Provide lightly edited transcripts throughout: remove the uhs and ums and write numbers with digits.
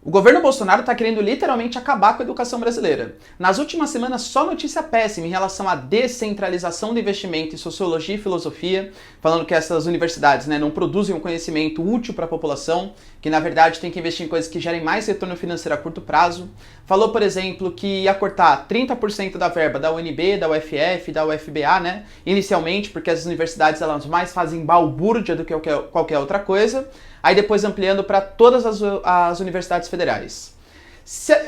O governo Bolsonaro está querendo literalmente acabar com a educação brasileira. Nas últimas semanas, só notícia péssima em relação à descentralização do investimento em sociologia e filosofia, falando que essas universidades não produzem um conhecimento útil para a população, que na verdade tem que investir em coisas que gerem mais retorno financeiro a curto prazo. Falou, por exemplo, que ia cortar 30% da verba da UNB, da UFF, da UFBA, inicialmente, porque as universidades elas mais fazem balbúrdia do que qualquer outra coisa. Aí depois ampliando para todas as universidades federais.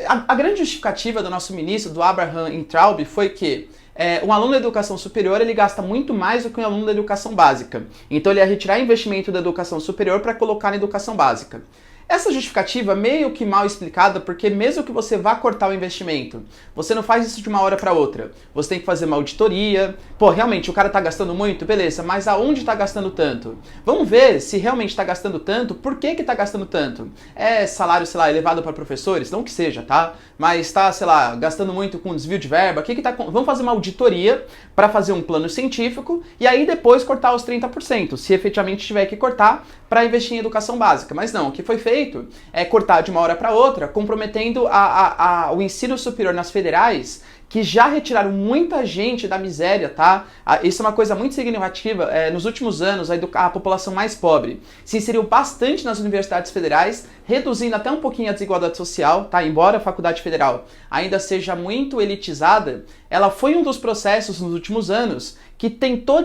A grande justificativa do nosso ministro, do Abraham Weintraub, foi que um aluno da educação superior ele gasta muito mais do que um aluno da educação básica. Então ele ia retirar investimento da educação superior para colocar na educação básica. Essa justificativa é meio que mal explicada, porque mesmo que você vá cortar o investimento, você não faz isso de uma hora para outra. Você tem que fazer uma auditoria. Pô, realmente, o cara tá gastando muito? Beleza, mas aonde tá gastando tanto? Vamos ver se realmente tá gastando tanto, por que tá gastando tanto? É salário, sei lá, elevado para professores? Não que seja, tá? Mas tá, sei lá, gastando muito com desvio de verba? Vamos fazer uma auditoria para fazer um plano científico e aí depois cortar os 30%, se efetivamente tiver que cortar para investir em educação básica. Mas não, o que foi feito é cortar de uma hora para outra, comprometendo o ensino superior nas federais, que já retiraram muita gente da miséria, tá? Isso é uma coisa muito significativa. Nos últimos anos, a população mais pobre se inseriu bastante nas universidades federais, reduzindo até um pouquinho a desigualdade social, tá? Embora a faculdade federal ainda seja muito elitizada, ela foi um dos processos nos últimos anos que tentou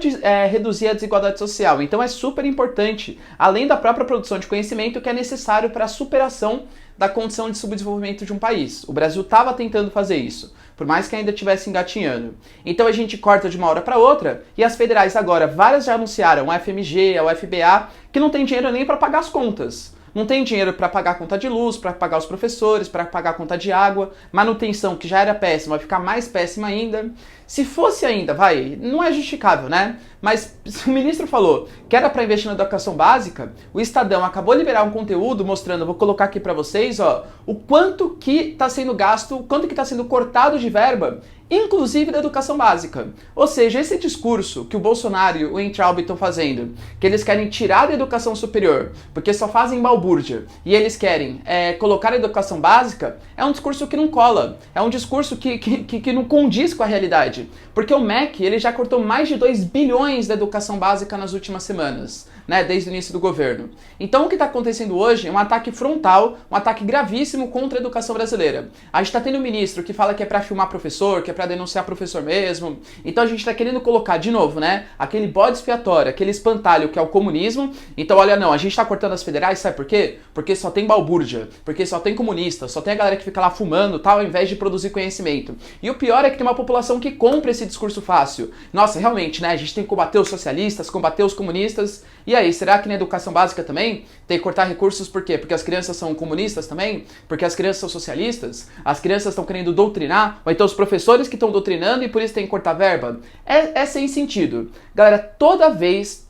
reduzir a desigualdade social. Então é super importante, além da própria produção de conhecimento, que é necessário para a superação da condição de subdesenvolvimento de um país. O Brasil estava tentando fazer isso, por mais que ainda estivesse engatinhando. Então a gente corta de uma hora para outra, e as federais agora, várias já anunciaram, a FMG, a UFBA, que não tem dinheiro nem para pagar as contas. Não tem dinheiro para pagar a conta de luz, para pagar os professores, para pagar a conta de água, manutenção que já era péssima, vai ficar mais péssima ainda. Se fosse ainda, não é justificável, né? Mas se o ministro falou que era para investir na educação básica, o Estadão acabou de liberar um conteúdo mostrando, vou colocar aqui para vocês, o quanto que está sendo gasto, o quanto que está sendo cortado de verba, inclusive da educação básica. Ou seja, esse discurso que o Bolsonaro e o Weintraub estão fazendo, que eles querem tirar da educação superior, porque só fazem balbúrdia, e eles querem colocar a educação básica, é um discurso que não cola, é um discurso que não condiz com a realidade. Porque o MEC ele já cortou mais de 2 bilhões da educação básica nas últimas semanas, desde o início do governo. Então o que está acontecendo hoje é um ataque frontal, um ataque gravíssimo contra a educação brasileira. A gente está tendo um ministro que fala que é para filmar professor, que é para denunciar professor mesmo. Então a gente está querendo colocar de novo, aquele bode expiatório, aquele espantalho que é o comunismo. Então olha, não, a gente está cortando as federais, sabe por quê? Porque só tem balbúrdia, porque só tem comunista, só tem a galera que fica lá fumando, tal, ao invés de produzir conhecimento. E o pior é que tem uma população que compra esse discurso fácil. Nossa, realmente, a gente tem que combater os socialistas, combater os comunistas. E aí, será que na educação básica também tem que cortar recursos por quê? Porque as crianças são comunistas também? Porque as crianças são socialistas? As crianças estão querendo doutrinar? Ou então os professores que estão doutrinando e por isso tem que cortar verba? É sem sentido. Galera, toda vez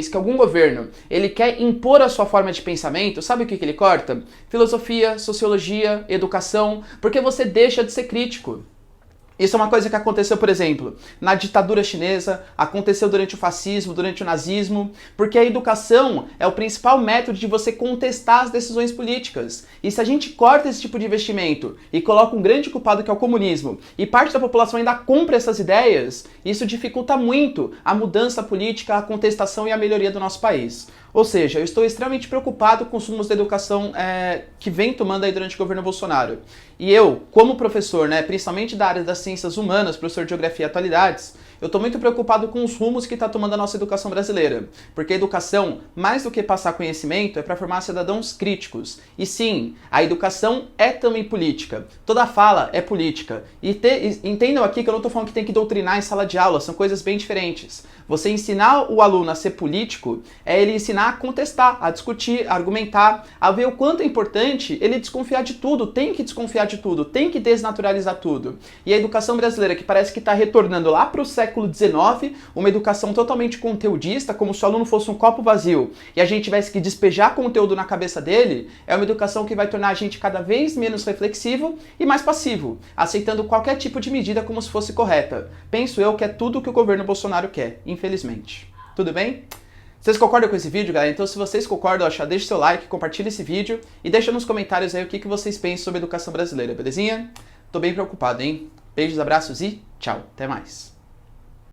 que algum governo ele quer impor a sua forma de pensamento, sabe o que ele corta? Filosofia, sociologia, educação, porque você deixa de ser crítico. Isso é uma coisa que aconteceu, por exemplo, na ditadura chinesa, aconteceu durante o fascismo, durante o nazismo, porque a educação é o principal método de você contestar as decisões políticas. E se a gente corta esse tipo de investimento e coloca um grande culpado que é o comunismo, e parte da população ainda compra essas ideias, isso dificulta muito a mudança política, a contestação e a melhoria do nosso país. Ou seja, eu estou extremamente preocupado com os rumos da educação que vem tomando aí durante o governo Bolsonaro. E eu, como professor, principalmente da área das ciências humanas, professor de Geografia e Atualidades, eu estou muito preocupado com os rumos que está tomando a nossa educação brasileira. Porque a educação, mais do que passar conhecimento, é para formar cidadãos críticos. E sim, a educação é também política. Toda fala é política. E entendam aqui que eu não estou falando que tem que doutrinar em sala de aula, são coisas bem diferentes. Você ensinar o aluno a ser político é ele ensinar a contestar, a discutir, a argumentar, a ver o quanto é importante ele desconfiar de tudo, tem que desconfiar de tudo, tem que desnaturalizar tudo. E a educação brasileira, que parece que está retornando lá para o século XIX, uma educação totalmente conteudista, como se o aluno fosse um copo vazio e a gente tivesse que despejar conteúdo na cabeça dele, é uma educação que vai tornar a gente cada vez menos reflexivo e mais passivo, aceitando qualquer tipo de medida como se fosse correta. Penso eu que é tudo o que o governo Bolsonaro quer, infelizmente. Tudo bem? Vocês concordam com esse vídeo, galera? Então se vocês concordam, deixa seu like, compartilha esse vídeo e deixa nos comentários aí o que vocês pensam sobre a educação brasileira, belezinha? Tô bem preocupado, hein? Beijos, abraços e tchau. Até mais.